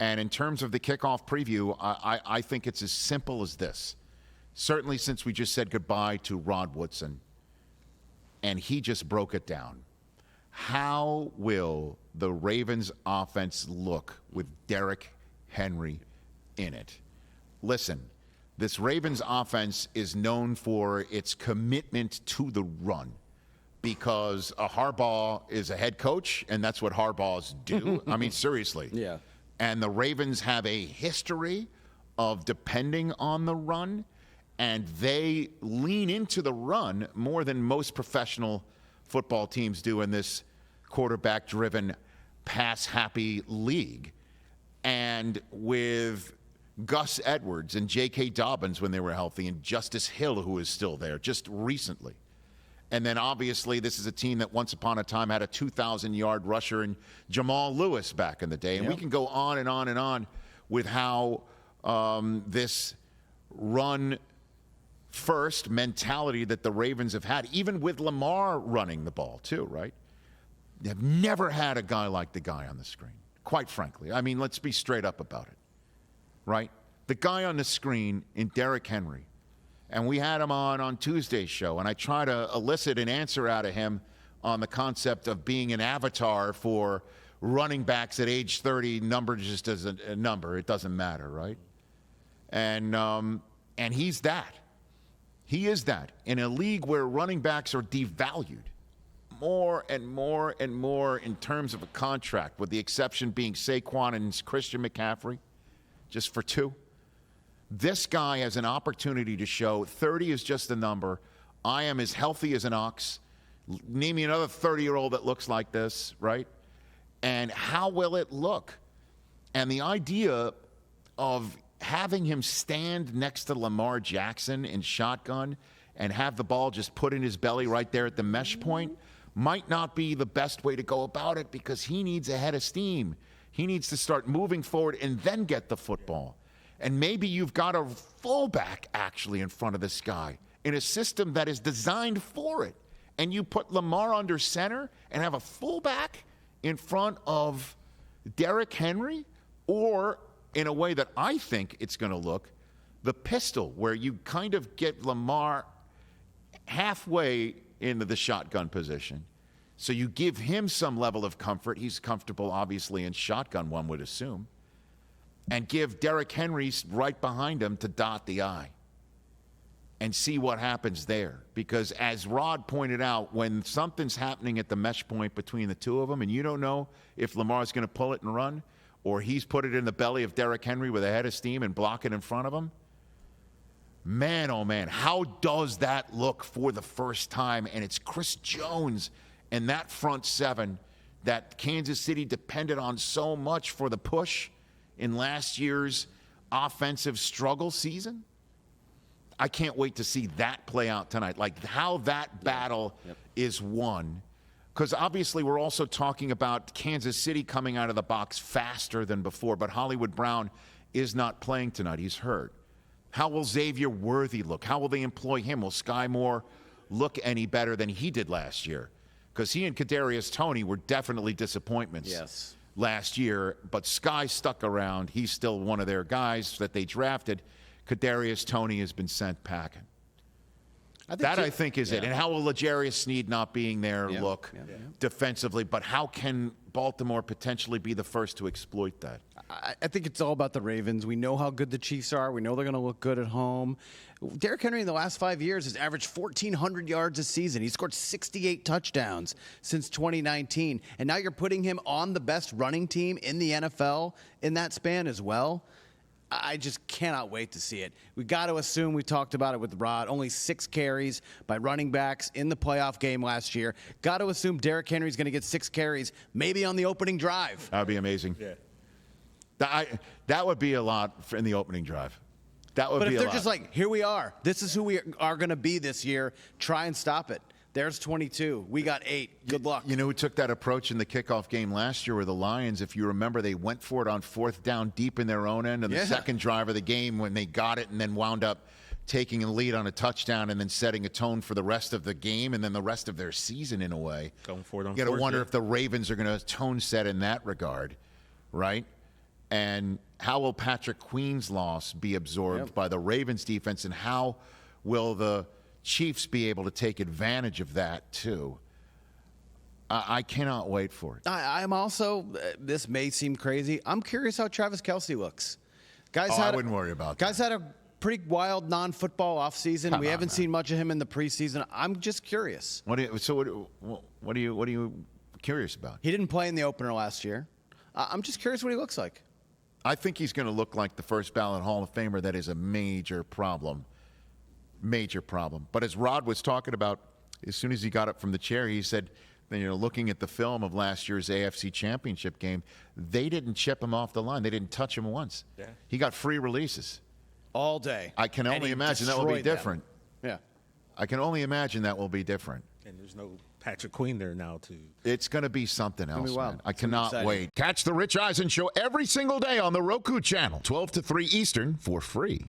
And in terms of the kickoff preview, I think it's as simple as this. Certainly since we just said goodbye to Rod Woodson, and he just broke it down. How will the Ravens offense look with Derrick Henry in it? Listen, this Ravens offense is known for its commitment to the run because a Harbaugh is a head coach, and that's what Harbaughs do. I mean, seriously. Yeah. And the Ravens have a history of depending on the run, and they lean into the run more than most professional football teams do in this quarterback-driven, pass-happy league. And with Gus Edwards and J.K. Dobbins when they were healthy, and Justice Hill, who is still there just recently. And then obviously this is a team that once upon a time had a 2,000-yard rusher in Jamal Lewis back in the day. And we can go on and on and on with how this run-first mentality that the Ravens have had, even with Lamar running the ball too, right? They have never had a guy like the guy on the screen, quite frankly. I mean, let's be straight up about it, right? The guy on the screen in Derrick Henry. And we had him on Tuesday's show, and I try to elicit an answer out of him on the concept of being an avatar for running backs at age 30. Number just as a number. It doesn't matter, right? And he's that. He is that. In a league where running backs are devalued more and more and more in terms of a contract, with the exception being Saquon and Christian McCaffrey, just for two. This guy has an opportunity to show 30 is just a number. I am as healthy as an ox. Name me another 30-year-old that looks like this, right? And how will it look? And the idea of having him stand next to Lamar Jackson in shotgun and have the ball just put in his belly right there at the mesh point might not be the best way to go about it, because he needs a head of steam. He needs to start moving forward and then get the football. And maybe you've got a fullback actually in front of this guy in a system that is designed for it. And you put Lamar under center and have a fullback in front of Derrick Henry, or in a way that I think it's going to look, the pistol, where you kind of get Lamar halfway into the shotgun position. So you give him some level of comfort. He's comfortable, obviously, in shotgun, one would assume. And give Derrick Henry right behind him to dot the I and see what happens there. Because as Rod pointed out, when something's happening at the mesh point between the two of them, and you don't know if Lamar's going to pull it and run, or he's put it in the belly of Derrick Henry with a head of steam and block it in front of him, man, oh man, how does that look for the first time? And it's Chris Jones and that front seven that Kansas City depended on so much for the push in last year's offensive struggle season. I can't wait to see that play out tonight, like how that battle is won. Because obviously we're also talking about Kansas City coming out of the box faster than before, but Hollywood Brown is not playing tonight. He's hurt. How will Xavier Worthy look? How will they employ him? Will Sky Moore look any better than he did last year? Because he and Kadarius Toney were definitely disappointments last year, but Sky stuck around. He's still one of their guys that they drafted. Kadarius Toney has been sent packing. I think is it. And how will L'Jarius Sneed not being there look defensively? But how can Baltimore potentially be the first to exploit that? I think it's all about the Ravens. We know how good the Chiefs are. We know they're going to look good at home. Derrick Henry in the last 5 years has averaged 1,400 yards a season. He's scored 68 touchdowns since 2019. And now you're putting him on the best running team in the NFL in that span as well. I just cannot wait to see it. We got to assume, we talked about it with Rod, only 6 carries by running backs in the playoff game last year. Got to assume Derrick Henry's going to get 6 carries, maybe on the opening drive. That would be amazing. Yeah. That would be a lot in the opening drive. That would be a lot. But if they're just like, here we are. This is who we are going to be this year. Try and stop it. There's 22. We got 8. Good luck. You know who took that approach in the kickoff game last year were the Lions. If you remember, they went for it on 4th down deep in their own end on the second drive of the game when they got it and then wound up taking a lead on a touchdown and then setting a tone for the rest of the game and then the rest of their season in a way. Going for it on 4th. You got to wonder if the Ravens are going to tone set in that regard, right? And how will Patrick Queen's loss be absorbed by the Ravens defense, and how will the Chiefs be able to take advantage of that too? I cannot wait for it. I'm also, this may seem crazy, I'm curious how Travis Kelce looks. I wouldn't worry about that. Guys had a pretty wild non-football offseason. We haven't seen much of him in the preseason. I'm just curious. What are you curious about? He didn't play in the opener last year. I'm just curious what he looks like. I think he's going to look like the first ballot Hall of Famer. That is a major problem. Major problem. But as Rod was talking about, as soon as he got up from the chair, he said, looking at the film of last year's AFC Championship game, they didn't chip him off the line. They didn't touch him once. Yeah. He got free releases. All day. I can only imagine that will be different. Yeah. I can only imagine that will be different. And there's no Patrick Queen there now, too. It's going to be something else, man. I cannot wait. Catch the Rich Eisen Show every single day on the Roku channel, 12 to 3 Eastern, for free.